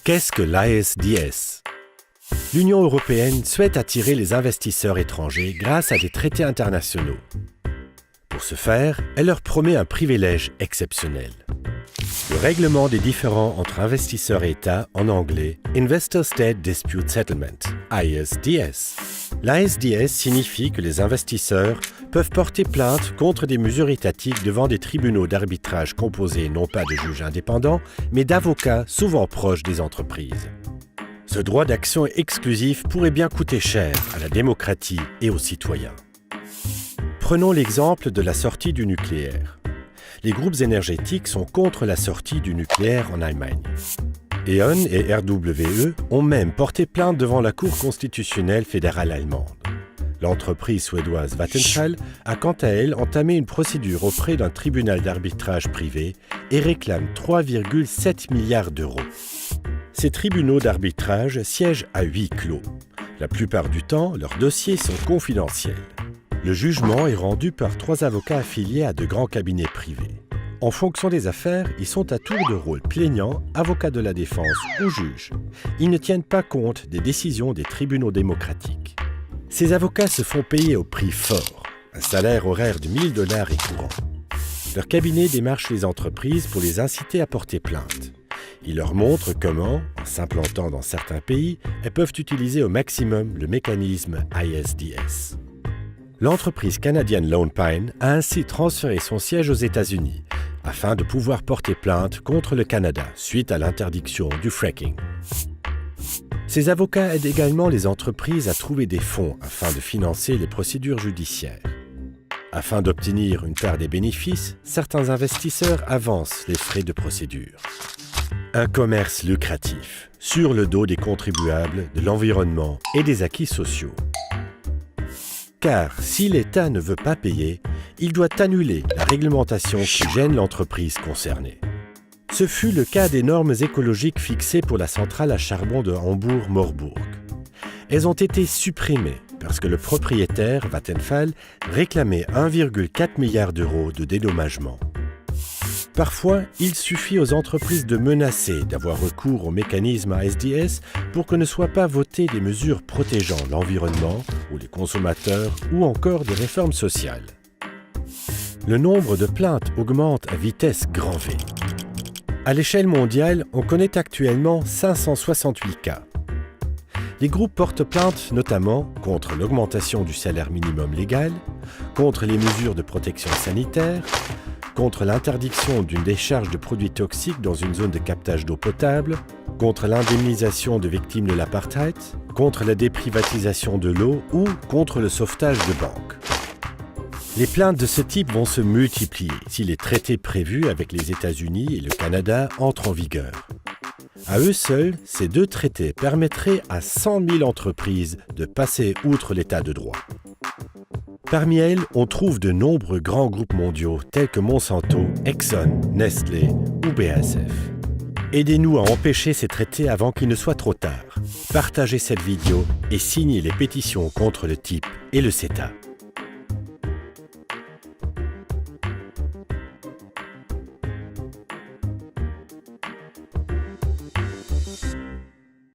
Qu'est-ce que l'ISDS? L'Union européenne souhaite attirer les investisseurs étrangers grâce à des traités internationaux. Pour ce faire, elle leur promet un privilège exceptionnel. Le règlement des différends entre investisseurs et États, en anglais Investor State Dispute Settlement, ISDS. L'ISDS signifie que les investisseurs peuvent porter plainte contre des mesures étatiques devant des tribunaux d'arbitrage composés non pas de juges indépendants, mais d'avocats souvent proches des entreprises. Ce droit d'action exclusif pourrait bien coûter cher à la démocratie et aux citoyens. Prenons l'exemple de la sortie du nucléaire. Les groupes énergétiques sont contre la sortie du nucléaire en Allemagne. E.ON et RWE ont même porté plainte devant la Cour constitutionnelle fédérale allemande. L'entreprise suédoise Vattenfall a quant à elle entamé une procédure auprès d'un tribunal d'arbitrage privé et réclame 3,7 milliards d'euros. Ces tribunaux d'arbitrage siègent à huis clos. La plupart du temps, leurs dossiers sont confidentiels. Le jugement est rendu par 3 avocats affiliés à de grands cabinets privés. En fonction des affaires, ils sont à tour de rôle plaignants, avocats de la défense ou juges. Ils ne tiennent pas compte des décisions des tribunaux démocratiques. Ces avocats se font payer au prix fort. Un salaire horaire de $1000 est courant. Leur cabinet démarche les entreprises pour les inciter à porter plainte. Ils leur montrent comment, en s'implantant dans certains pays, elles peuvent utiliser au maximum le mécanisme ISDS. L'entreprise canadienne Lone Pine a ainsi transféré son siège aux États-Unis afin de pouvoir porter plainte contre le Canada suite à l'interdiction du fracking. Ces avocats aident également les entreprises à trouver des fonds afin de financer les procédures judiciaires. Afin d'obtenir une part des bénéfices, certains investisseurs avancent les frais de procédure. Un commerce lucratif, sur le dos des contribuables, de l'environnement et des acquis sociaux. Car si l'État ne veut pas payer, il doit annuler la réglementation qui gêne l'entreprise concernée. Ce fut le cas des normes écologiques fixées pour la centrale à charbon de Hambourg-Morburg. Elles ont été supprimées parce que le propriétaire, Vattenfall, réclamait 1,4 milliard d'euros de dédommagement. Parfois, il suffit aux entreprises de menacer d'avoir recours au mécanisme ISDS pour que ne soient pas votées des mesures protégeant l'environnement ou les consommateurs ou encore des réformes sociales. Le nombre de plaintes augmente à vitesse grand V. À l'échelle mondiale, on connaît actuellement 568 cas. Les groupes portent plainte notamment contre l'augmentation du salaire minimum légal, contre les mesures de protection sanitaire, contre l'interdiction d'une décharge de produits toxiques dans une zone de captage d'eau potable, contre l'indemnisation de victimes de l'apartheid, contre la déprivatisation de l'eau ou contre le sauvetage de banques. Les plaintes de ce type vont se multiplier si les traités prévus avec les États-Unis et le Canada entrent en vigueur. À eux seuls, ces 2 traités permettraient à 100 000 entreprises de passer outre l'état de droit. Parmi elles, on trouve de nombreux grands groupes mondiaux tels que Monsanto, Exxon, Nestlé ou BASF. Aidez-nous à empêcher ces traités avant qu'il ne soit trop tard. Partagez cette vidéo et signez les pétitions contre le TIP et le CETA.